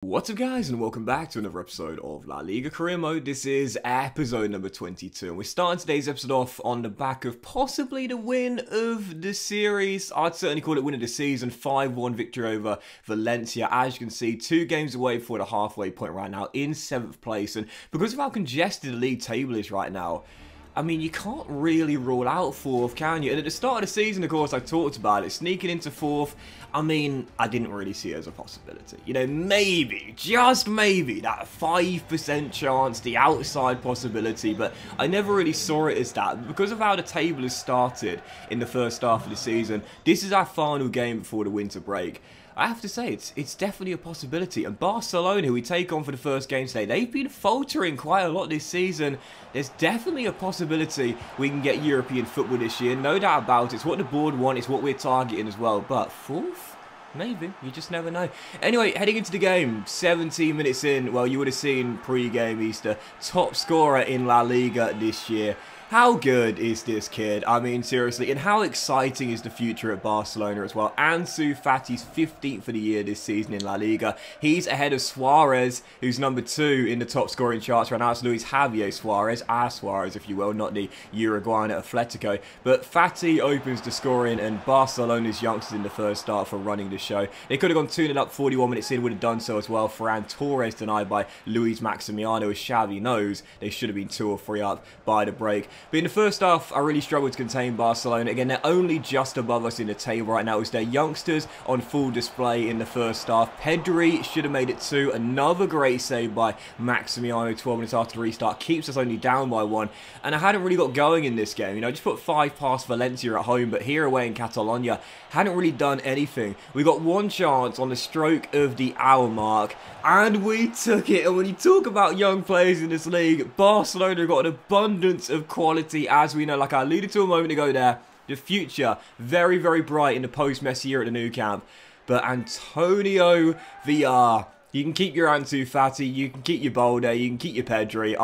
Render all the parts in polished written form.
What's up guys, and welcome back to another episode of La Liga Career Mode. This is episode number 22 and we're starting today's episode off on the back of possibly the win of the series. I'd certainly call it win of the season. 5-1 victory over Valencia. As you can see, 2 games away for the halfway point right now in 7th place, and because of how congested the league table is right now, I mean, you can't really rule out 4th, can you? And at the start of the season, of course, I talked about it. Sneaking into 4th, I mean, I didn't really see it as a possibility. You know, maybe, just maybe, that 5% chance, the outside possibility, but I never really saw it as that. Because of how the table has started in the first half of the season, this is our final game before the winter break. I have to say, it's definitely a possibility. And Barcelona, who we take on for the first game today, they've been faltering quite a lot this season. There's definitely a possibility we can get European football this year. No doubt about it. It's what the board want. It's what we're targeting as well. But 4th? Maybe. You just never know. Anyway, heading into the game, 17 minutes in. Well, you would have seen pre-game Easter. Top scorer in La Liga this year. How good is this kid? I mean, seriously. And how exciting is the future at Barcelona as well? Ansu Fati's 15th for the year this season in La Liga. He's ahead of Suarez, who's number 2 in the top scoring charts right now. It's Luis Javier Suarez, Suarez, if you will, not the Uruguayan at Atletico. But Fati opens the scoring, and Barcelona's youngsters in the first start for running the show. They could have gone 2-0 up 41 minutes in, would have done so as well. Ferran Torres denied by Luis Maximiano, as Xavi knows they should have been 2 or 3 up by the break. But in the first half, I really struggled to contain Barcelona. Again, they're only just above us in the table right now. It was their youngsters on full display in the first half. Pedri should have made it 2. Another great save by Maximiano 12 minutes after the restart. Keeps us only down by 1. And I hadn't really got going in this game. You know, I just put 5 past Valencia at home, but here away in Catalan, hadn't really done anything. We got 1 chance on the stroke of the hour mark, and we took it. And when you talk about young players in this league, Barcelona got an abundance of quality, as we know. Like I alluded to a moment ago there, the future very, very bright in the post-Messi year at the new camp. But Antonio VR, you can keep your Ansu Fati, you can keep your Balde, you can keep your Pedri.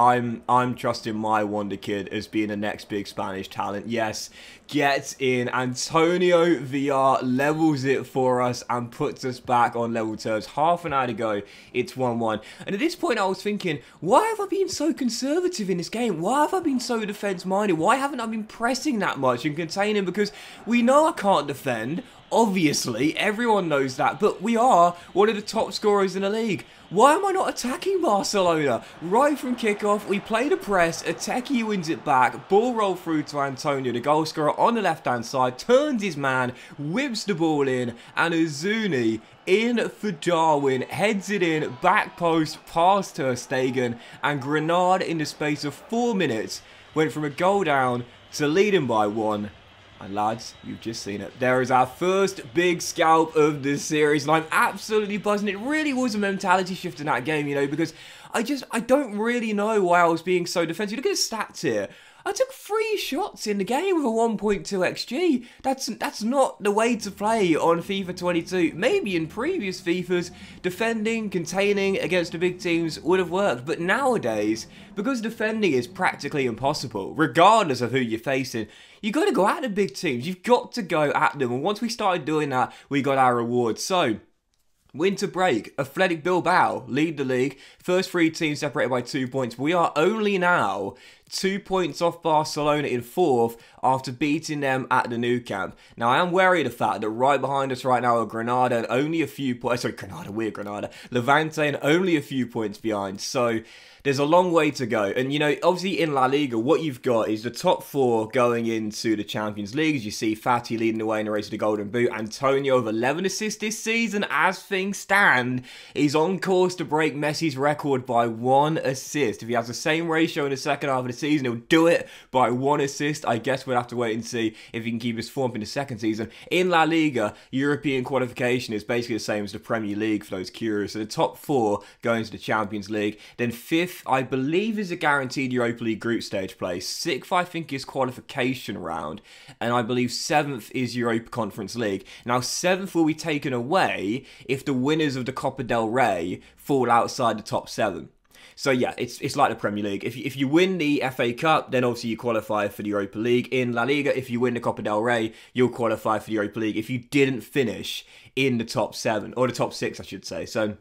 I'm trusting my wonder kid as being the next big Spanish talent. Yes, get in. Antonio VR levels it for us and puts us back on level terms. Half an hour to go, it's 1-1. And at this point I was thinking, why have I been so conservative in this game? Why have I been so defence-minded? Why haven't I been pressing that much and containing? Because we know I can't defend. Obviously, everyone knows that, but we are one of the top scorers in the league. Why am I not attacking Barcelona? Right from kickoff, we play the press, Ateki wins it back, ball roll through to Antonio, the goal scorer on the left-hand side, turns his man, whips the ball in, and Azuni in for Darwin, heads it in, back post, past Ter Stegen, and Granada in the space of 4 minutes went from a goal down to leading by 1. And lads, you've just seen it. There is our first big scalp of this series, and I'm absolutely buzzing. It really was a mentality shift in that game, you know, because I don't really know why I was being so defensive. Look at the stats here. I took 3 shots in the game with a 1.2 XG. That's not the way to play on FIFA 22. Maybe in previous FIFAs, defending, containing against the big teams would have worked. But nowadays, because defending is practically impossible, regardless of who you're facing, you've got to go at the big teams. You've got to go at them. And once we started doing that, we got our rewards. So, winter break, Athletic Bilbao lead the league. First 3 teams separated by 2 points. We are only now 2 points off Barcelona in 4th after beating them at the new camp. Now, I am wary of the fact that right behind us right now are Granada and only a few points. Sorry, we're Granada. Levante and only a few points behind. So, there's a long way to go. And, you know, obviously in La Liga, what you've got is the top 4 going into the Champions League. As you see, Fati leading the way in the race to the Golden Boot. Antonio with 11 assists this season. As things stand, he's on course to break Messi's record by 1 assist. If he has the same ratio in the second half of the season, he'll do it by 1 assist. I guess we'll have to wait and see if he can keep his form in the second season. In La Liga, European qualification is basically the same as the Premier League for those curious. So the top 4 going to the Champions League. Then 5th, I believe, is a guaranteed Europa League group stage place. 6th, I think, is qualification round. And I believe 7th is Europa Conference League. Now, 7th will be taken away if the winners of the Copa del Rey fall outside the top 7. So yeah, it's like the Premier League. If you win the FA Cup, then obviously you qualify for the Europa League. In La Liga, if you win the Copa del Rey, you'll qualify for the Europa League if you didn't finish in the top 7, or the top 6, I should say. So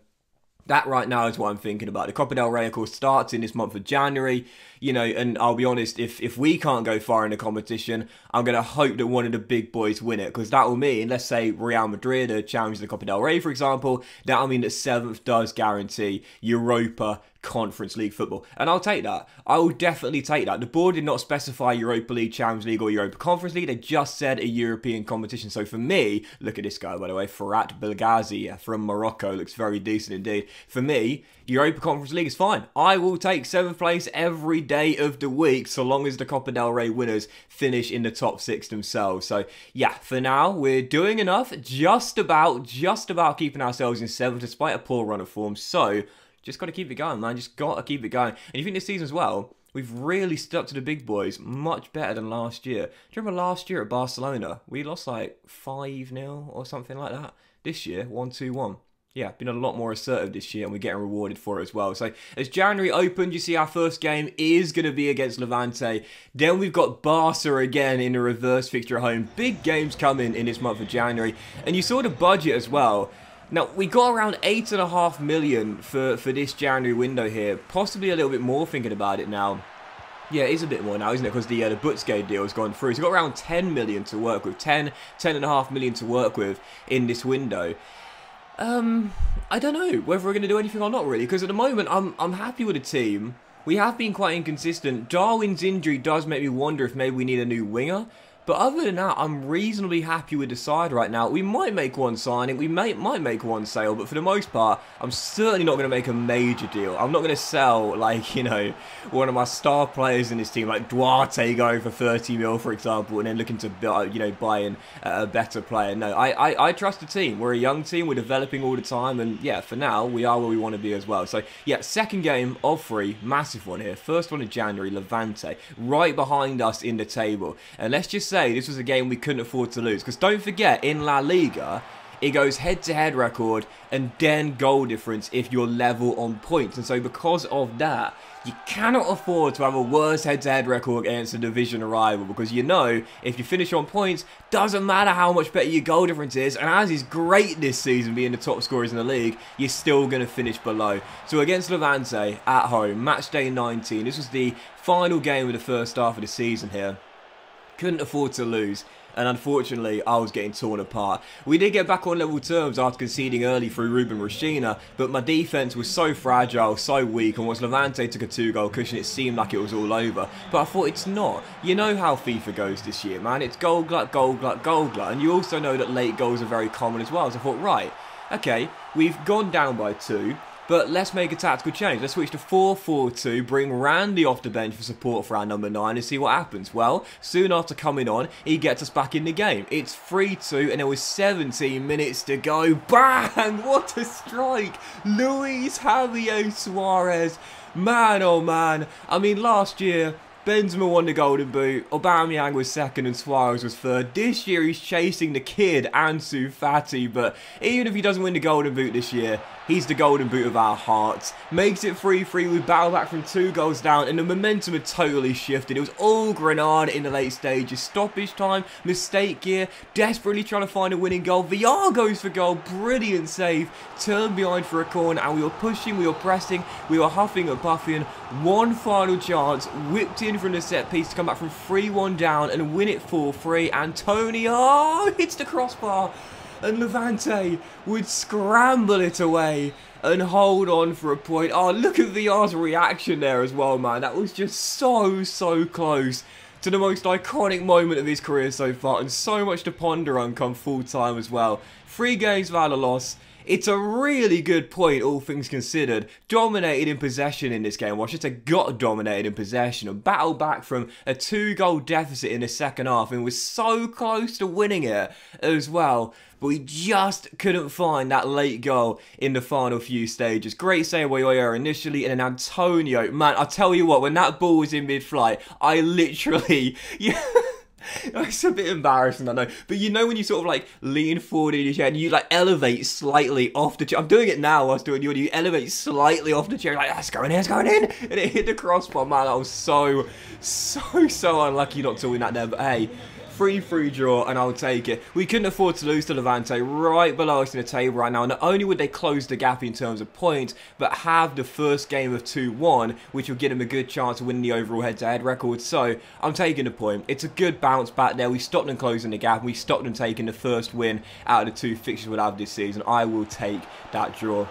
That right now is what I'm thinking about. The Copa del Rey, of course, starts in this month of January, you know, and I'll be honest, if we can't go far in the competition, I'm going to hope that one of the big boys win it, because that will mean, let's say Real Madrid are challenging the Copa del Rey, for example, that will mean that 7th does guarantee Europa Conference League football. And I'll take that. I will definitely take that. The board did not specify Europa League, Champions League or Europa Conference League. They just said a European competition. So for me, look at this guy, by the way, Ferhat Belghazi from Morocco. Looks very decent indeed. For me, Europa Conference League is fine. I will take 7th place every day of the week, so long as the Copa del Rey winners finish in the top 6 themselves. So yeah, for now, we're doing enough. Just about keeping ourselves in 7th, despite a poor run of form. So just got to keep it going, man. Just got to keep it going. And you think this season as well, we've really stuck to the big boys much better than last year. Do you remember last year at Barcelona? We lost like 5-0 or something like that. This year, 1-2-1. Yeah, been a lot more assertive this year, and we're getting rewarded for it as well. So as January opened, you see our first game is going to be against Levante. Then we've got Barca again in a reverse fixture at home. Big games coming in this month of January. And you saw the budget as well. Now, we got around 8.5 million for this January window here. Possibly a little bit more thinking about it now. Yeah, it is a bit more now, isn't it? Because the Butzke deal has gone through. So we've got around 10 million to work with. 10.5 million to work with in this window. I don't know whether we're going to do anything or not, really. Because at the moment, I'm happy with the team. We have been quite inconsistent. Darwin's injury does make me wonder if maybe we need a new winger. But other than that, I'm reasonably happy with the side right now. We might make one signing, we might make one sale, but for the most part, I'm certainly not going to make a major deal. I'm not going to sell, like, you know, one of my star players in this team, like Duarte going for 30 mil, for example, and then looking to, you know, buy in a better player. No, I trust the team. We're a young team, we're developing all the time, and yeah, for now, we are where we want to be as well. So, yeah, second game of 3, massive one here. First one in January, Levante, right behind us in the table. And let's just say this was a game we couldn't afford to lose, because don't forget, in La Liga it goes head-to-head record and then goal difference if you're level on points, and so because of that you cannot afford to have a worse head-to-head record against a division rival, because you know if you finish on points, doesn't matter how much better your goal difference is, and as is great this season being the top scorers in the league, you're still going to finish below. So against Levante at home, match day 19, this was the final game of the first half of the season here. Couldn't afford to lose, and unfortunately I was getting torn apart. We did get back on level terms after conceding early through Ruben Rashina, but my defence was so fragile, so weak, and once Levante took a 2-goal cushion, it seemed like it was all over. But I thought it's not. You know how FIFA goes this year, man. It's goal glut, goal glut, goal glut, and you also know that late goals are very common as well. So I thought, right, okay, we've gone down by 2. But let's make a tactical change. Let's switch to 4-4-2, bring Randy off the bench for support for our number 9 and see what happens. Well, soon after coming on, he gets us back in the game. It's 3-2 and there was 17 minutes to go. Bang! What a strike! Luis Javier Suarez. Man, oh man. I mean, last year, Benzema won the Golden Boot, Aubameyang was second and Suarez was third. This year he's chasing the kid, Ansu Fati, but even if he doesn't win the Golden Boot this year, he's the Golden Boot of our hearts. Makes it 3-3, we battle back from 2 goals down, and the momentum had totally shifted. It was all Granada in the late stages. Stoppage time, mistake gear, desperately trying to find a winning goal. VR goes for goal, brilliant save, turned behind for a corner, and we were pushing, we were pressing, we were huffing and puffing. One final chance, whipped in from the set piece to come back from 3-1 down and win it 4-3. Antonio hits the crossbar, and Levante would scramble it away and hold on for a point. Oh, look at VR's reaction there as well, man. That was just so close to the most iconic moment of his career so far, and so much to ponder on come full time as well. 3 games without a loss. It's a really good point, all things considered. Dominated in possession in this game. Well, I should say got dominated in possession and battled back from a 2-goal deficit in the second half and was so close to winning it as well. But we just couldn't find that late goal in the final few stages. Great save by Oyer initially, and then Antonio. Man, I tell you what, when that ball was in mid-flight, I literally... Yeah. It's a bit embarrassing, I know. But you know when you sort of like lean forward in your chair and you like elevate slightly off the chair. I'm doing it now whilst doing you elevate slightly off the chair, like, that's going in, it's going in. And it hit the crossbar, man. I was so unlucky not to win that there. But hey, 3-3 draw, and I'll take it. We couldn't afford to lose to Levante, right below us in the table right now. Not only would they close the gap in terms of points, but have the first game of 2-1, which will give them a good chance of winning the overall head-to-head record. So I'm taking the point. It's a good bounce back there. We stopped them closing the gap, and we stopped them taking the first win out of the 2 fixtures we'll have this season. I will take that draw.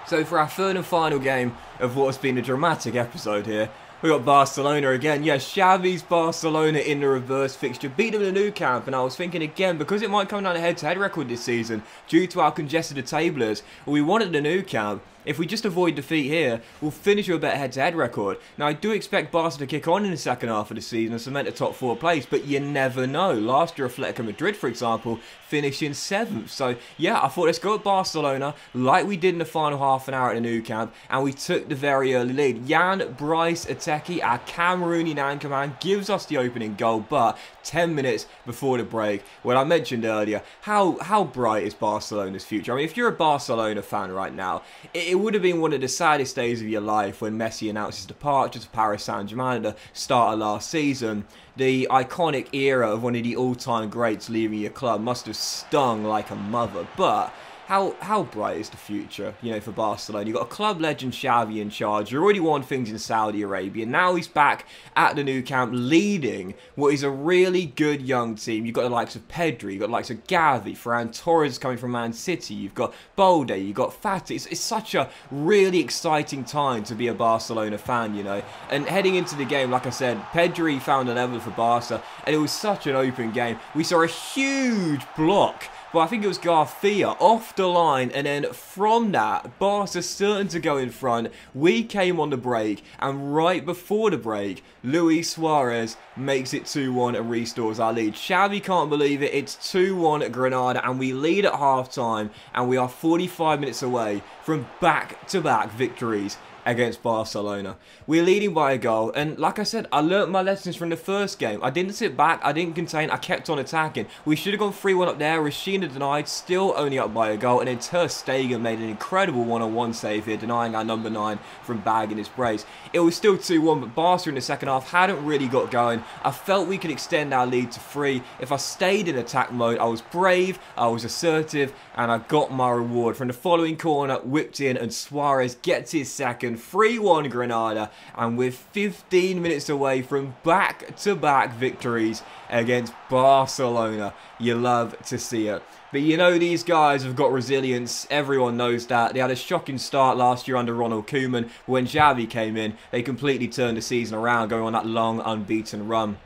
So for our third and final game of what's been a dramatic episode here, we got Barcelona again. Yeah, Xavi's Barcelona in the reverse fixture. Beat them in the Nou Camp, and I was thinking again, because it might come down to head-to-head record this season, due to how congested the table is, we wanted the Nou Camp. If we just avoid defeat here, we'll finish with a better head-to-head record. Now, I do expect Barca to kick on in the second half of the season and cement a top 4 place, but you never know. Last year, Atletico Madrid, for example, finished in 7th. So, yeah, I thought let's go at Barcelona, like we did in the final half an hour at the Nou Camp, and we took the very early lead. Jan Bryce Ateki, our Cameroonian anchorman, gives us the opening goal, but 10 minutes before the break, when I mentioned earlier, how bright is Barcelona's future? I mean, if you're a Barcelona fan right now, it would have been one of the saddest days of your life when Messi announced his departure to Paris Saint-Germain at the start of last season. The iconic era of one of the all-time greats leaving your club must have stung like a mother, but how bright is the future, you know, for Barcelona? You've got a club legend, Xavi, in charge. You already won things in Saudi Arabia. Now he's back at the Nou Camp leading what is a really good young team. You've got the likes of Pedri, you've got the likes of Xavi, Ferran Torres coming from Man City, you've got Balde, you've got Fati. It's such a really exciting time to be a Barcelona fan, you know. And heading into the game, like I said, Pedri found a level for Barca, and it was such an open game. We saw a huge block. Well, I think it was Garcia off the line, and then from that, Barca certain to go in front. We came on the break, and right before the break, Luis Suarez makes it 2-1 and restores our lead. Xavi can't believe it. It's 2-1 at Granada, and we lead at half-time, and we are 45 minutes away from back-to-back victories against Barcelona. We're leading by a goal, and like I said, I learnt my lessons from the first game. I didn't sit back, I didn't contain, I kept on attacking. We should have gone 3-1 up there. Rashina denied, still only up by a goal, and then Ter Stegen made an incredible one-on-one save here, denying our number 9 from bagging his brace. It was still 2-1, but Barca in the second half hadn't really got going. I felt we could extend our lead to 3. If I stayed in attack mode, I was brave, I was assertive, and I got my reward. From the following corner, whipped in, and Suarez gets his second. 3-1 Granada, and we're 15 minutes away from back-to-back victories against Barcelona. You love to see it. But you know, these guys have got resilience. Everyone knows that. They had a shocking start last year under Koeman. But when Xavi came in, they completely turned the season around, going on that long unbeaten run.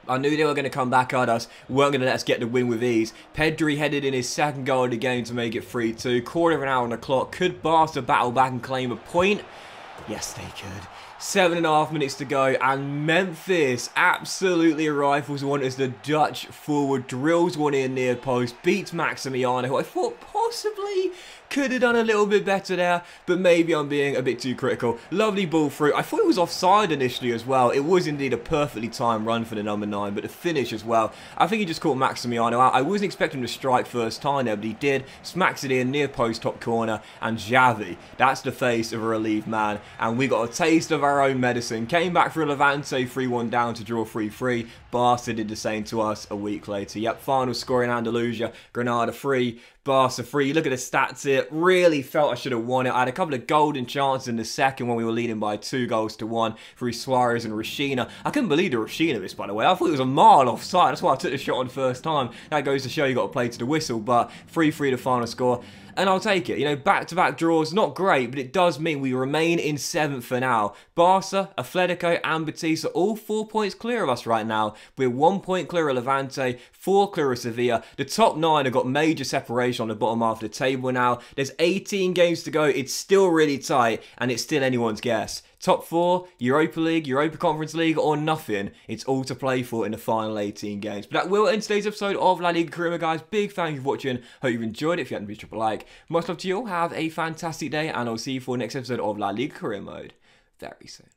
I knew they were going to come back at us, weren't going to let us get the win with ease. Pedri headed in his second goal of the game to make it 3-2. Quarter of an hour on the clock. Could Barca battle back and claim a point? Yes, they could. 7.5 minutes to go, and Memphis absolutely rifles one as the Dutch forward drills one in near post, beats Maximiano, who I thought possibly could have done a little bit better there, but maybe I'm being a bit too critical. Lovely ball through. I thought it was offside initially as well. It was indeed a perfectly timed run for the number 9, but the finish as well. I think he just caught Maximiano out. I wasn't expecting him to strike first time there, but he did. Smacks it in near post top corner, and Xavi, that's the face of a relieved man, and we got a taste of our own medicine. Came back for Levante 3-1 down to draw 3-3. Barca did the same to us a week later. Yep, final score in Andalusia. Granada 3, Barca 3. Look at the stats here. Really felt I should have won it. I had a couple of golden chances in the second when we were leading by 2-1 through Suarez and Rashina. I couldn't believe the Rashina miss, by the way. I thought it was a mile offside. That's why I took the shot on the first time. That goes to show you got to play to the whistle, but 3-3 the final score. And I'll take it. You know, back-to-back draws, not great, but it does mean we remain in 7th for now. Barca, Atletico, and Betis are all 4 points clear of us right now. We're 1 point clear of Levante, 4 clear of Sevilla. The top 9 have got major separation on the bottom half of the table now. There's 18 games to go. It's still really tight, and it's still anyone's guess. Top 4, Europa League, Europa Conference League, or nothing. It's all to play for in the final 18 games. But that will end today's episode of La Liga Career, guys. Big thank you for watching. Hope you've enjoyed it. If you haven't, please drop a like. Much love to you all. Have a fantastic day, and I'll see you for the next episode of La Liga Career Mode very soon.